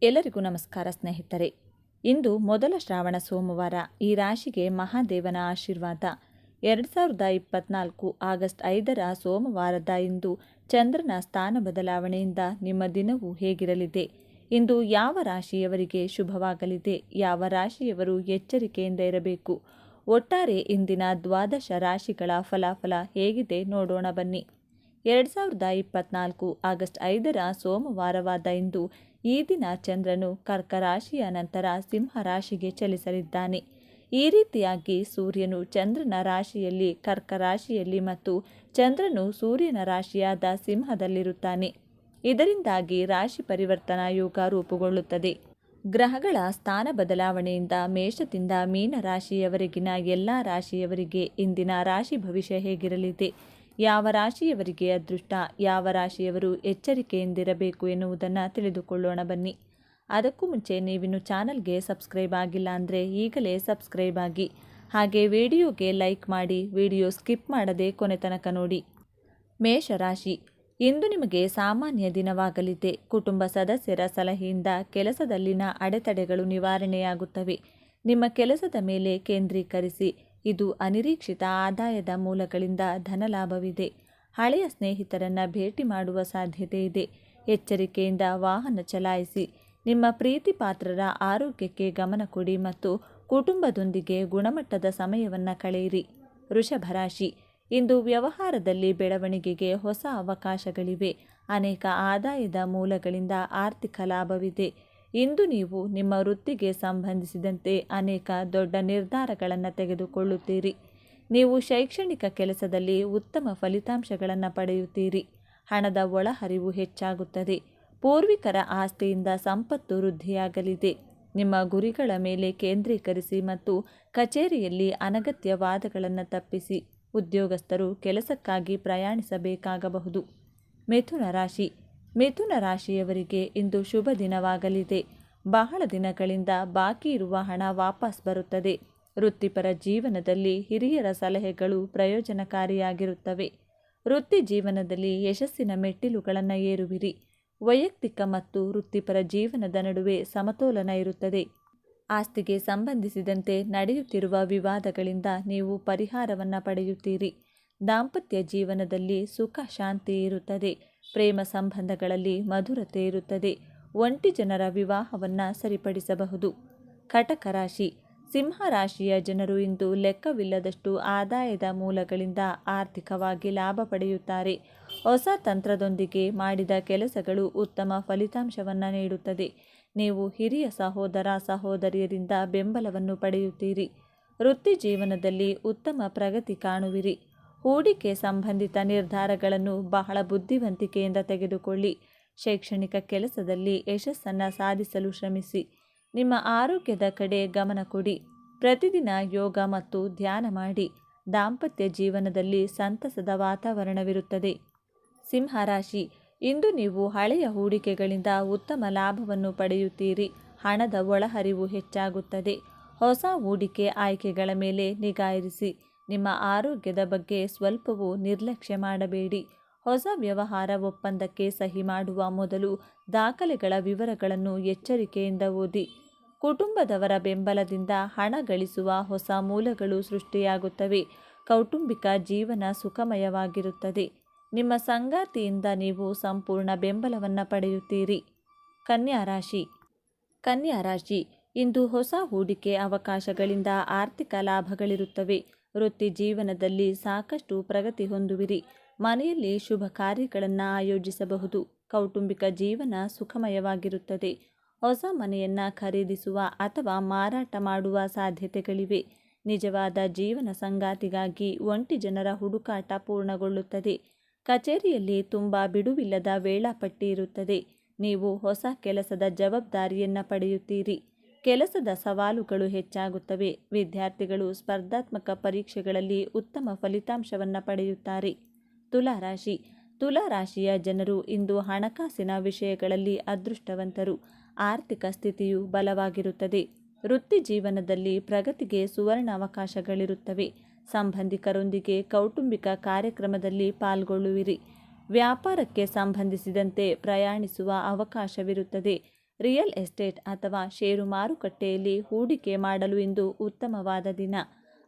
ಎಲ್ಲರಿಗೂ ನಮಸ್ಕಾರ ಸ್ನೇಹಿತರೆ. ಇಂದು ಮೊದಲ ಶ್ರಾವಣ ಸೋಮವಾರ. ಈ ರಾಶಿಗೆ ಮಹಾದೇವನ ಆಶೀರ್ವಾದ. 2024 ಆಗಸ್ಟ್ 5ರ ಸೋಮವಾರದ ಇಂದು ಚಂದ್ರನ ಸ್ಥಾನ ಬದಲಾವಣೆಯಿಂದ ನಿಮ್ಮ ದಿನವು ಹೇಗಿರಲಿದೆ? ಇಂದು ಯಾವ ರಾಶಿಯವರಿಗೆ ಶುಭವಾಗಲಿದೆ? ಯಾವ ರಾಶಿಯವರು ಎಚ್ಚರಿಕೆಯಿಂದ ಇರಬೇಕು? ಒಟ್ಟಾರೆ ಇಂದಿನ ದ್ವಾದಶ ರಾಶಿಗಳ ಫಲಾಫಲ ಹೇಗಿದೆ ನೋಡೋಣ ಬನ್ನಿ. 2024 ಆಗಸ್ಟ್ 5ರ ಸೋಮವಾರವಾದ ಇಂದು ಈ ದಿನ ಚಂದ್ರನು ಕರ್ಕ ರಾಶಿಯ ನಂತರ ಸಿಂಹ ರಾಶಿಗೆ ಚಲಿಸಲಿದ್ದಾನೆ. ಈ ರೀತಿಯಾಗಿ ಸೂರ್ಯನು ಚಂದ್ರನ ರಾಶಿಯಲ್ಲಿ ಕರ್ಕ ರಾಶಿಯಲ್ಲಿ ಮತ್ತು ಚಂದ್ರನು ಸೂರ್ಯನ ರಾಶಿಯಾದ ಸಿಂಹದಲ್ಲಿರುತ್ತಾನೆ. ಇದರಿಂದಾಗಿ ರಾಶಿ ಪರಿವರ್ತನಾ ಯೋಗ ರೂಪುಗೊಳ್ಳುತ್ತದೆ. ಗ್ರಹಗಳ ಸ್ಥಾನ ಬದಲಾವಣೆಯಿಂದ ಮೇಷದಿಂದ ಮೀನ ರಾಶಿಯವರೆಗಿನ ಎಲ್ಲ ರಾಶಿಯವರಿಗೆ ಇಂದಿನ ರಾಶಿ ಭವಿಷ್ಯ ಹೇಗಿರಲಿದೆ? ಯಾವ ರಾಶಿಯವರಿಗೆ ಅದೃಷ್ಟ? ಯಾವ ರಾಶಿಯವರು ಎಚ್ಚರಿಕೆಯಿಂದಿರಬೇಕು ಎನ್ನುವುದನ್ನು ತಿಳಿದುಕೊಳ್ಳೋಣ ಬನ್ನಿ. ಅದಕ್ಕೂ ಮುಂಚೆ ನೀವಿನ್ನು ಚಾನಲ್ಗೆ ಸಬ್ಸ್ಕ್ರೈಬ್ ಆಗಿಲ್ಲ ಅಂದರೆ ಈಗಲೇ ಸಬ್ಸ್ಕ್ರೈಬ್ ಆಗಿ, ಹಾಗೆ ವಿಡಿಯೋಗೆ ಲೈಕ್ ಮಾಡಿ, ವಿಡಿಯೋ ಸ್ಕಿಪ್ ಮಾಡದೆ ಕೊನೆ ತನಕ ನೋಡಿ. ಮೇಷರಾಶಿ, ಇಂದು ನಿಮಗೆ ಸಾಮಾನ್ಯ ದಿನವಾಗಲಿದೆ. ಕುಟುಂಬ ಸದಸ್ಯರ ಸಲಹೆಯಿಂದ ಕೆಲಸದಲ್ಲಿನ ಅಡೆತಡೆಗಳು ನಿವಾರಣೆಯಾಗುತ್ತವೆ. ನಿಮ್ಮ ಕೆಲಸದ ಮೇಲೆ ಕೇಂದ್ರೀಕರಿಸಿ. ಇದು ಅನಿರೀಕ್ಷಿತ ಆದಾಯದ ಮೂಲಗಳಿಂದ ಧನಲಾಭವಿದೆ. ಹಳೆಯ ಸ್ನೇಹಿತರನ್ನು ಭೇಟಿ ಮಾಡುವ ಸಾಧ್ಯತೆ ಇದೆ. ಎಚ್ಚರಿಕೆಯಿಂದ ವಾಹನ ಚಲಾಯಿಸಿ. ನಿಮ್ಮ ಪ್ರೀತಿ ಪಾತ್ರರ ಆರೋಗ್ಯಕ್ಕೆ ಗಮನ ಕೊಡಿ ಮತ್ತು ಕುಟುಂಬದೊಂದಿಗೆ ಗುಣಮಟ್ಟದ ಸಮಯವನ್ನು ಕಳೆಯಿರಿ. ವೃಷಭರಾಶಿ, ಇಂದು ವ್ಯವಹಾರದಲ್ಲಿ ಬೆಳವಣಿಗೆಗೆ ಹೊಸ ಅವಕಾಶಗಳಿವೆ. ಅನೇಕ ಆದಾಯದ ಮೂಲಗಳಿಂದ ಆರ್ಥಿಕ ಲಾಭವಿದೆ. ಇಂದು ನೀವು ನಿಮ್ಮ ವೃತ್ತಿಗೆ ಸಂಬಂಧಿಸಿದಂತೆ ಅನೇಕ ದೊಡ್ಡ ನಿರ್ಧಾರಗಳನ್ನು ತೆಗೆದುಕೊಳ್ಳುತ್ತೀರಿ. ನೀವು ಶೈಕ್ಷಣಿಕ ಕೆಲಸದಲ್ಲಿ ಉತ್ತಮ ಫಲಿತಾಂಶಗಳನ್ನು ಪಡೆಯುತ್ತೀರಿ. ಹಣದ ಒಳಹರಿವು ಹೆಚ್ಚಾಗುತ್ತದೆ. ಪೂರ್ವಿಕರ ಆಸ್ತಿಯಿಂದ ಸಂಪತ್ತು ವೃದ್ಧಿಯಾಗಲಿದೆ. ನಿಮ್ಮ ಗುರಿಗಳ ಮೇಲೆ ಕೇಂದ್ರೀಕರಿಸಿ ಮತ್ತು ಕಚೇರಿಯಲ್ಲಿ ಅನಗತ್ಯ ವಾದಗಳನ್ನು ತಪ್ಪಿಸಿ. ಉದ್ಯೋಗಸ್ಥರು ಕೆಲಸಕ್ಕಾಗಿ ಪ್ರಯಾಣಿಸಬೇಕಾಗಬಹುದು. ಮಿಥುನ ರಾಶಿ, ಮಿಥುನ ರಾಶಿಯವರಿಗೆ ಇಂದು ಶುಭ ದಿನವಾಗಲಿದೆ. ಬಹಳ ದಿನಗಳಿಂದ ಬಾಕಿ ಇರುವ ಹಣ ವಾಪಸ್ ಬರುತ್ತದೆ. ವೃತ್ತಿಪರ ಜೀವನದಲ್ಲಿ ಹಿರಿಯರ ಸಲಹೆಗಳು ಪ್ರಯೋಜನಕಾರಿಯಾಗಿರುತ್ತವೆ. ವೃತ್ತಿ ಜೀವನದಲ್ಲಿ ಯಶಸ್ಸಿನ ಮೆಟ್ಟಿಲುಗಳನ್ನು ಏರುವಿರಿ. ವೈಯಕ್ತಿಕ ಮತ್ತು ವೃತ್ತಿಪರ ಜೀವನದ ನಡುವೆ ಸಮತೋಲನ ಇರುತ್ತದೆ. ಆಸ್ತಿಗೆ ಸಂಬಂಧಿಸಿದಂತೆ ನಡೆಯುತ್ತಿರುವ ವಿವಾದಗಳಿಂದ ನೀವು ಪರಿಹಾರವನ್ನು ಪಡೆಯುತ್ತೀರಿ. ದಾಂಪತ್ಯ ಜೀವನದಲ್ಲಿ ಸುಖ ಶಾಂತಿ ಇರುತ್ತದೆ. ಪ್ರೇಮ ಸಂಬಂಧಗಳಲ್ಲಿ ಮಧುರತೆ ಇರುತ್ತದೆ. ಒಂಟಿ ಜನರ ವಿವಾಹವನ್ನು ಸರಿಪಡಿಸಬಹುದು. ಕಟಕ ರಾಶಿ, ಸಿಂಹ ರಾಶಿಯ ಜನರು ಇಂದು ಲೆಕ್ಕವಿಲ್ಲದಷ್ಟು ಆದಾಯದ ಮೂಲಗಳಿಂದ ಆರ್ಥಿಕವಾಗಿ ಲಾಭ ಪಡೆಯುತ್ತಾರೆ. ಹೊಸ ತಂತ್ರದೊಂದಿಗೆ ಮಾಡಿದ ಕೆಲಸಗಳು ಉತ್ತಮ ಫಲಿತಾಂಶವನ್ನು ನೀಡುತ್ತದೆ. ನೀವು ಹಿರಿಯ ಸಹೋದರ ಸಹೋದರಿಯರಿಂದ ಬೆಂಬಲವನ್ನು ಪಡೆಯುತ್ತೀರಿ. ವೃತ್ತಿ ಜೀವನದಲ್ಲಿ ಉತ್ತಮ ಪ್ರಗತಿ ಕಾಣುವಿರಿ. ಹೂಡಿಕೆ ಸಂಬಂಧಿತ ನಿರ್ಧಾರಗಳನ್ನು ಬಹಳ ಬುದ್ಧಿವಂತಿಕೆಯಿಂದ ತೆಗೆದುಕೊಳ್ಳಿ. ಶೈಕ್ಷಣಿಕ ಕೆಲಸದಲ್ಲಿ ಯಶಸ್ಸನ್ನು ಸಾಧಿಸಲು ಶ್ರಮಿಸಿ. ನಿಮ್ಮ ಆರೋಗ್ಯದ ಕಡೆ ಗಮನ ಕೊಡಿ. ಪ್ರತಿದಿನ ಯೋಗ ಮತ್ತು ಧ್ಯಾನ ಮಾಡಿ. ದಾಂಪತ್ಯ ಜೀವನದಲ್ಲಿ ಸಂತಸದ ವಾತಾವರಣವಿರುತ್ತದೆ. ಸಿಂಹರಾಶಿ, ಇಂದು ನೀವು ಹಳೆಯ ಹೂಡಿಕೆಗಳಿಂದ ಉತ್ತಮ ಲಾಭವನ್ನು ಪಡೆಯುತ್ತೀರಿ. ಹಣದ ಒಳಹರಿವು ಹೆಚ್ಚಾಗುತ್ತದೆ. ಹೊಸ ಹೂಡಿಕೆ ಆಯ್ಕೆಗಳ ಮೇಲೆ ನಿಗಾ ಇರಿಸಿ. ನಿಮ್ಮ ಆರೋಗ್ಯದ ಬಗ್ಗೆ ಸ್ವಲ್ಪವೂ ನಿರ್ಲಕ್ಷ್ಯ ಮಾಡಬೇಡಿ. ಹೊಸ ವ್ಯವಹಾರ ಒಪ್ಪಂದಕ್ಕೆ ಸಹಿ ಮಾಡುವ ಮೊದಲು ದಾಖಲೆಗಳ ವಿವರಗಳನ್ನು ಎಚ್ಚರಿಕೆಯಿಂದ ಓದಿ. ಕುಟುಂಬದವರ ಬೆಂಬಲದಿಂದ ಹಣ ಗಳಿಸುವ ಹೊಸ ಮೂಲಗಳು ಸೃಷ್ಟಿಯಾಗುತ್ತವೆ. ಕೌಟುಂಬಿಕ ಜೀವನ ಸುಖಮಯವಾಗಿರುತ್ತದೆ. ನಿಮ್ಮ ಸಂಗಾತಿಯಿಂದ ನೀವು ಸಂಪೂರ್ಣ ಬೆಂಬಲವನ್ನು ಪಡೆಯುತ್ತೀರಿ. ಕನ್ಯಾ ರಾಶಿ, ಕನ್ಯಾ ರಾಶಿ, ಇಂದು ಹೊಸ ಹೂಡಿಕೆ ಅವಕಾಶಗಳಿಂದ ಆರ್ಥಿಕ ಲಾಭಗಳಿರುತ್ತವೆ. ವೃತ್ತಿ ಜೀವನದಲ್ಲಿ ಸಾಕಷ್ಟು ಪ್ರಗತಿ ಹೊಂದುವಿರಿ. ಮನೆಯಲ್ಲಿ ಶುಭ ಕಾರ್ಯಗಳನ್ನು ಆಯೋಜಿಸಬಹುದು. ಕೌಟುಂಬಿಕ ಜೀವನ ಸುಖಮಯವಾಗಿರುತ್ತದೆ. ಹೊಸ ಮನೆಯನ್ನು ಖರೀದಿಸುವ ಅಥವಾ ಮಾರಾಟ ಮಾಡುವ ಸಾಧ್ಯತೆಗಳಿವೆ. ನಿಜವಾದ ಜೀವನ ಸಂಗಾತಿಗಾಗಿ ಒಂಟಿ ಜನರ ಹುಡುಕಾಟ ಪೂರ್ಣಗೊಳ್ಳುತ್ತದೆ. ಕಚೇರಿಯಲ್ಲಿ ತುಂಬ ಬಿಡುವಿಲ್ಲದ ವೇಳಾಪಟ್ಟಿ ಇರುತ್ತದೆ. ನೀವು ಹೊಸ ಕೆಲಸದ ಜವಾಬ್ದಾರಿಯನ್ನು ಪಡೆಯುತ್ತೀರಿ. ಕೆಲಸದ ಸವಾಲುಗಳು ಹೆಚ್ಚಾಗುತ್ತವೆ. ವಿದ್ಯಾರ್ಥಿಗಳು ಸ್ಪರ್ಧಾತ್ಮಕ ಪರೀಕ್ಷೆಗಳಲ್ಲಿ ಉತ್ತಮ ಫಲಿತಾಂಶವನ್ನು ಪಡೆಯುತ್ತಾರೆ. ತುಲಾರಾಶಿ, ತುಲಾರಾಶಿಯ ಜನರು ಇಂದು ಹಣಕಾಸಿನ ವಿಷಯಗಳಲ್ಲಿ ಅದೃಷ್ಟವಂತರು. ಆರ್ಥಿಕ ಸ್ಥಿತಿಯು ಬಲವಾಗಿರುತ್ತದೆ. ವೃತ್ತಿ ಜೀವನದಲ್ಲಿ ಪ್ರಗತಿಗೆ ಸುವರ್ಣ ಅವಕಾಶಗಳಿರುತ್ತವೆ. ಸಂಬಂಧಿಕರೊಂದಿಗೆ ಕೌಟುಂಬಿಕ ಕಾರ್ಯಕ್ರಮದಲ್ಲಿ ಪಾಲ್ಗೊಳ್ಳುವಿರಿ. ವ್ಯಾಪಾರಕ್ಕೆ ಸಂಬಂಧಿಸಿದಂತೆ ಪ್ರಯಾಣಿಸುವ ಅವಕಾಶವಿರುತ್ತದೆ. ರಿಯಲ್ ಎಸ್ಟೇಟ್ ಅಥವಾ ಷೇರು ಮಾರುಕಟ್ಟೆಯಲ್ಲಿ ಹೂಡಿಕೆ ಮಾಡಲು ಇಂದು ಉತ್ತಮವಾದ ದಿನ.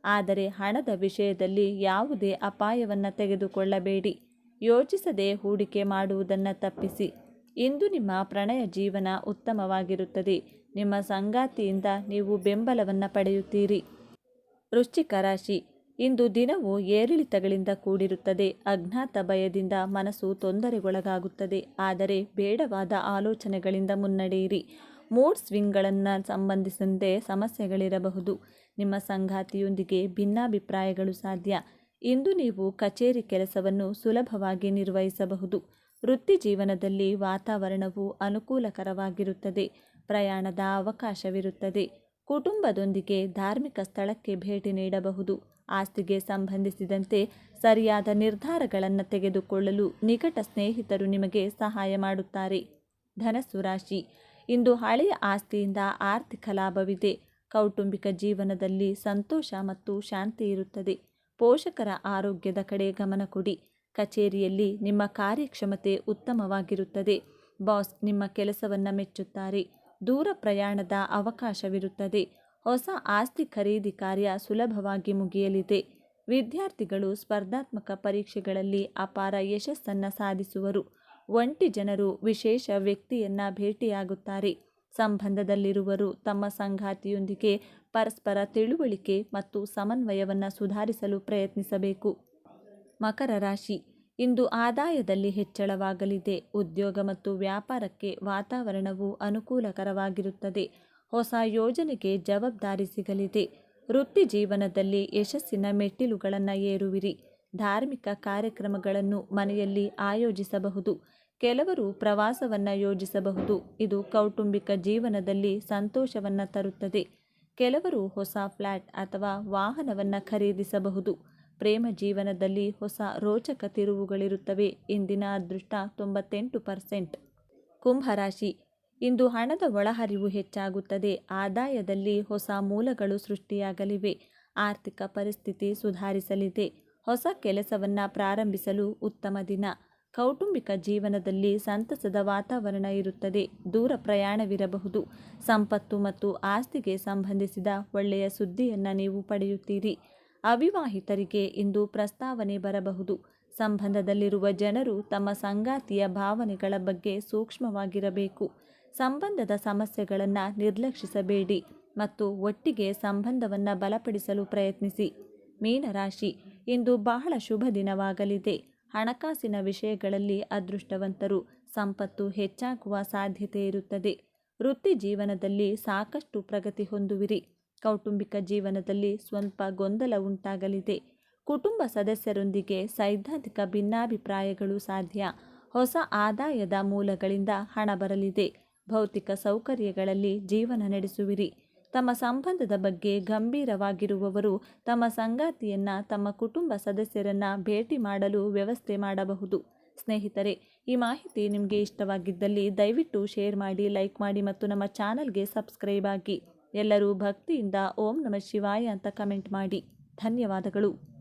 ಆದರೆ ಹಣದ ವಿಷಯದಲ್ಲಿ ಯಾವುದೇ ಅಪಾಯವನ್ನು ತೆಗೆದುಕೊಳ್ಳಬೇಡಿ. ಯೋಚಿಸದೆ ಹೂಡಿಕೆ ಮಾಡುವುದನ್ನು ತಪ್ಪಿಸಿ. ಇಂದು ನಿಮ್ಮ ಪ್ರಣಯ ಜೀವನ ಉತ್ತಮವಾಗಿರುತ್ತದೆ. ನಿಮ್ಮ ಸಂಗಾತಿಯಿಂದ ನೀವು ಬೆಂಬಲವನ್ನು ಪಡೆಯುತ್ತೀರಿ. ವೃಶ್ಚಿಕ ರಾಶಿ, ಇಂದು ದಿನವು ಏರಿಳಿತಗಳಿಂದ ಕೂಡಿರುತ್ತದೆ. ಅಜ್ಞಾತ ಭಯದಿಂದ ಮನಸ್ಸು ತೊಂದರೆಗೊಳಗಾಗುತ್ತದೆ. ಆದರೆ ಬೇಡವಾದ ಆಲೋಚನೆಗಳಿಂದ ಮುನ್ನಡೆಯಿರಿ. ಮೂಡ್ ಸ್ವಿಂಗ್ಗಳನ್ನು ಸಂಬಂಧಿಸಿದಂತೆ ಸಮಸ್ಯೆಗಳಿರಬಹುದು. ನಿಮ್ಮ ಸಂಗಾತಿಯೊಂದಿಗೆ ಭಿನ್ನಾಭಿಪ್ರಾಯಗಳು ಸಾಧ್ಯ. ಇಂದು ನೀವು ಕಚೇರಿ ಕೆಲಸವನ್ನು ಸುಲಭವಾಗಿ ನಿರ್ವಹಿಸಬಹುದು. ವೃತ್ತಿ ಜೀವನದಲ್ಲಿ ವಾತಾವರಣವು ಅನುಕೂಲಕರವಾಗಿರುತ್ತದೆ. ಪ್ರಯಾಣದ ಅವಕಾಶವಿರುತ್ತದೆ. ಕುಟುಂಬದೊಂದಿಗೆ ಧಾರ್ಮಿಕ ಸ್ಥಳಕ್ಕೆ ಭೇಟಿ ನೀಡಬಹುದು. ಆಸ್ತಿಗೆ ಸಂಬಂಧಿಸಿದಂತೆ ಸರಿಯಾದ ನಿರ್ಧಾರಗಳನ್ನು ತೆಗೆದುಕೊಳ್ಳಲು ನಿಕಟ ಸ್ನೇಹಿತರು ನಿಮಗೆ ಸಹಾಯ ಮಾಡುತ್ತಾರೆ. ಧನಸ್ಸು ರಾಶಿ, ಇಂದು ಹಳೆಯ ಆಸ್ತಿಯಿಂದ ಆರ್ಥಿಕ ಲಾಭವಿದೆ. ಕೌಟುಂಬಿಕ ಜೀವನದಲ್ಲಿ ಸಂತೋಷ ಮತ್ತು ಶಾಂತಿ ಇರುತ್ತದೆ. ಪೋಷಕರ ಆರೋಗ್ಯದ ಕಡೆ ಗಮನ ಕೊಡಿ. ಕಚೇರಿಯಲ್ಲಿ ನಿಮ್ಮ ಕಾರ್ಯಕ್ಷಮತೆ ಉತ್ತಮವಾಗಿರುತ್ತದೆ. ಬಾಸ್ ನಿಮ್ಮ ಕೆಲಸವನ್ನು ಮೆಚ್ಚುತ್ತಾರೆ. ದೂರ ಪ್ರಯಾಣದ ಅವಕಾಶವಿರುತ್ತದೆ. ಹೊಸ ಆಸ್ತಿ ಖರೀದಿ ಕಾರ್ಯ ಸುಲಭವಾಗಿ ಮುಗಿಯಲಿದೆ. ವಿದ್ಯಾರ್ಥಿಗಳು ಸ್ಪರ್ಧಾತ್ಮಕ ಪರೀಕ್ಷೆಗಳಲ್ಲಿ ಅಪಾರ ಯಶಸ್ಸನ್ನು ಸಾಧಿಸುವರು. ಒಂಟಿ ಜನರು ವಿಶೇಷ ವ್ಯಕ್ತಿಯನ್ನು ಭೇಟಿಯಾಗುತ್ತಾರೆ. ಸಂಬಂಧದಲ್ಲಿರುವರು ತಮ್ಮ ಸಂಗಾತಿಯೊಂದಿಗೆ ಪರಸ್ಪರ ತಿಳುವಳಿಕೆ ಮತ್ತು ಸಮನ್ವಯವನ್ನು ಸುಧಾರಿಸಲು ಪ್ರಯತ್ನಿಸಬೇಕು. ಮಕರ ರಾಶಿ, ಇಂದು ಆದಾಯದಲ್ಲಿ ಹೆಚ್ಚಳವಾಗಲಿದೆ. ಉದ್ಯೋಗ ಮತ್ತು ವ್ಯಾಪಾರಕ್ಕೆ ವಾತಾವರಣವು ಅನುಕೂಲಕರವಾಗಿರುತ್ತದೆ. ಹೊಸ ಯೋಜನೆಗೆ ಜವಾಬ್ದಾರಿ ಸಿಗಲಿದೆ. ವೃತ್ತಿ ಜೀವನದಲ್ಲಿ ಯಶಸ್ಸಿನ ಮೆಟ್ಟಿಲುಗಳನ್ನು ಏರುವಿರಿ. ಧಾರ್ಮಿಕ ಕಾರ್ಯಕ್ರಮಗಳನ್ನು ಮನೆಯಲ್ಲಿ ಆಯೋಜಿಸಬಹುದು. ಕೆಲವರು ಪ್ರವಾಸವನ್ನು ಯೋಜಿಸಬಹುದು. ಇದು ಕೌಟುಂಬಿಕ ಜೀವನದಲ್ಲಿ ಸಂತೋಷವನ್ನು ತರುತ್ತದೆ. ಕೆಲವರು ಹೊಸ ಫ್ಲ್ಯಾಟ್ ಅಥವಾ ವಾಹನವನ್ನು ಖರೀದಿಸಬಹುದು. ಪ್ರೇಮ ಜೀವನದಲ್ಲಿ ಹೊಸ ರೋಚಕ ತಿರುವುಗಳಿರುತ್ತವೆ. ಇಂದಿನ ಅದೃಷ್ಟ 98%. ಕುಂಭರಾಶಿ, ಇಂದು ಹಣದ ಒಳಹರಿವು ಹೆಚ್ಚಾಗುತ್ತದೆ. ಆದಾಯದಲ್ಲಿ ಹೊಸ ಮೂಲಗಳು ಸೃಷ್ಟಿಯಾಗಲಿವೆ. ಆರ್ಥಿಕ ಪರಿಸ್ಥಿತಿ ಸುಧಾರಿಸಲಿದೆ. ಹೊಸ ಕೆಲಸವನ್ನು ಪ್ರಾರಂಭಿಸಲು ಉತ್ತಮ ದಿನ. ಕೌಟುಂಬಿಕ ಜೀವನದಲ್ಲಿ ಸಂತಸದ ವಾತಾವರಣ ಇರುತ್ತದೆ. ದೂರ ಪ್ರಯಾಣವಿರಬಹುದು. ಸಂಪತ್ತು ಮತ್ತು ಆಸ್ತಿಗೆ ಸಂಬಂಧಿಸಿದ ಒಳ್ಳೆಯ ಸುದ್ದಿಯನ್ನು ನೀವು ಪಡೆಯುತ್ತೀರಿ. ಅವಿವಾಹಿತರಿಗೆ ಇಂದು ಪ್ರಸ್ತಾವನೆ ಬರಬಹುದು. ಸಂಬಂಧದಲ್ಲಿರುವ ಜನರು ತಮ್ಮ ಸಂಗಾತಿಯ ಭಾವನೆಗಳ ಬಗ್ಗೆ ಸೂಕ್ಷ್ಮವಾಗಿರಬೇಕು. ಸಂಬಂಧದ ಸಮಸ್ಯೆಗಳನ್ನು ನಿರ್ಲಕ್ಷಿಸಬೇಡಿ ಮತ್ತು ಒಟ್ಟಿಗೆ ಸಂಬಂಧವನ್ನು ಬಲಪಡಿಸಲು ಪ್ರಯತ್ನಿಸಿ. ಮೀನರಾಶಿ, ಇಂದು ಬಹಳ ಶುಭ ದಿನವಾಗಲಿದೆ. ಹಣಕಾಸಿನ ವಿಷಯಗಳಲ್ಲಿ ಅದೃಷ್ಟವಂತರು. ಸಂಪತ್ತು ಹೆಚ್ಚಾಗುವ ಸಾಧ್ಯತೆ ಇರುತ್ತದೆ. ವೃತ್ತಿ ಜೀವನದಲ್ಲಿ ಸಾಕಷ್ಟು ಪ್ರಗತಿ ಹೊಂದುವಿರಿ. ಕೌಟುಂಬಿಕ ಜೀವನದಲ್ಲಿ ಸ್ವಲ್ಪ ಗೊಂದಲ ಉಂಟಾಗಲಿದೆ. ಕುಟುಂಬ ಸದಸ್ಯರೊಂದಿಗೆ ಸೈದ್ಧಾಂತಿಕ ಭಿನ್ನಾಭಿಪ್ರಾಯಗಳು ಸಾಧ್ಯ. ಹೊಸ ಆದಾಯದ ಮೂಲಗಳಿಂದ ಹಣ ಬರಲಿದೆ. ಭೌತಿಕ ಸೌಕರ್ಯಗಳಲ್ಲಿ ಜೀವನ ನಡೆಸುವಿರಿ. ತಮ್ಮ ಸಂಬಂಧದ ಬಗ್ಗೆ ಗಂಭೀರವಾಗಿರುವವರು ತಮ್ಮ ಸಂಗಾತಿಯನ್ನು ತಮ್ಮ ಕುಟುಂಬ ಸದಸ್ಯರನ್ನು ಭೇಟಿ ಮಾಡಲು ವ್ಯವಸ್ಥೆ ಮಾಡಬಹುದು. ಸ್ನೇಹಿತರೆ, ಈ ಮಾಹಿತಿ ನಿಮಗೆ ಇಷ್ಟವಾಗಿದ್ದಲ್ಲಿ ದಯವಿಟ್ಟು ಶೇರ್ ಮಾಡಿ, ಲೈಕ್ ಮಾಡಿ ಮತ್ತು ನಮ್ಮ ಚಾನಲ್ಗೆ ಸಬ್ಸ್ಕ್ರೈಬ್ ಆಗಿ. ಎಲ್ಲರೂ ಭಕ್ತಿಯಿಂದ ಓಂ ನಮಃ ಶಿವಾಯ ಅಂತ ಕಮೆಂಟ್ ಮಾಡಿ. ಧನ್ಯವಾದಗಳು.